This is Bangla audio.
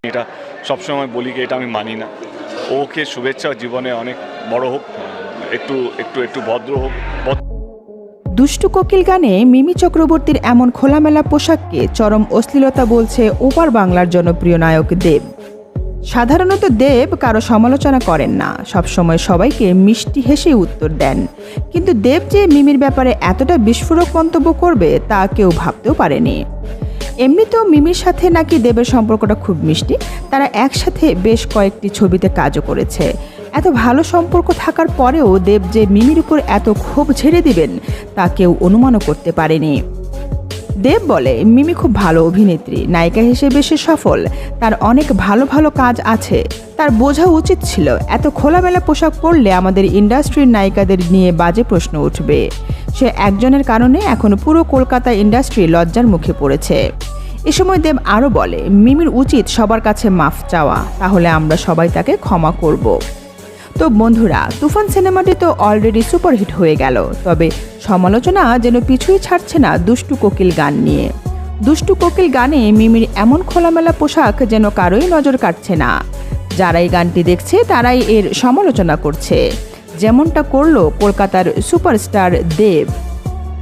এটা সবসময় বলি যে এটা আমি মানি না। ওকে শুভেচ্ছা, জীবনে অনেক বড় হোক, একটু একটু একটু ভদ্র হোক। দুষ্টু কোকিল গানে মিমি চক্রবর্তীর এমন খোলামেলা পোশাককে চরম অশ্লীলতা বলছে ওপার বাংলার জনপ্রিয় নায়ক দেব। সাধারণত দেব কারো সমালোচনা করেন না, সবসময় সবাইকে মিষ্টি হেসে উত্তর দেন। কিন্তু দেব যে মিমির ব্যাপারে এতটা বিস্ফোরক মন্তব্য করবে তা কেউ ভাবতেও পারেনি। এমনিতেও মিমির সাথে নাকি দেবের সম্পর্কটা খুব মিষ্টি, তারা একসাথে বেশ কয়েকটি ছবিতে কাজও করেছে। এত ভালো সম্পর্ক থাকার পরেও দেব যে মিমির উপর এত ক্ষোভ ঝেড়ে দিবেন তা কেউ অনুমানও করতে পারেনি। দেব বলে, মিমি খুব ভালো অভিনেত্রী, নায়িকা হিসেবে সে সফল, তার অনেক ভালো ভালো কাজ আছে। তার বোঝা উচিত ছিল এত খোলামেলা পোশাক পরলে আমাদের ইন্ডাস্ট্রির নায়িকাদের নিয়ে বাজে প্রশ্ন উঠবে। সে একজনের কারণে এখন পুরো কলকাতা ইন্ডাস্ট্রি লজ্জার মুখে পড়েছে। এ সময় দেব আরও বলে, মিমির উচিত সবার কাছে মাফ চাওয়া, তাহলে আমরা সবাই তাকে ক্ষমা করব। তো বন্ধুরা, তুফান সিনেমাটি তো অলরেডি সুপারহিট হয়ে গেল, তবে সমালোচনা যেন পিছুই ছাড়ছে না দুষ্টু কোকিল গান নিয়ে। দুষ্টু কোকিল গানে মিমির এমন খোলামেলা পোশাক যেন কারোই নজর কাটছে না। যারাই গানটি দেখছে তারাই এর সমালোচনা করছে, যেমনটা করলো কলকাতার সুপারস্টার দেব।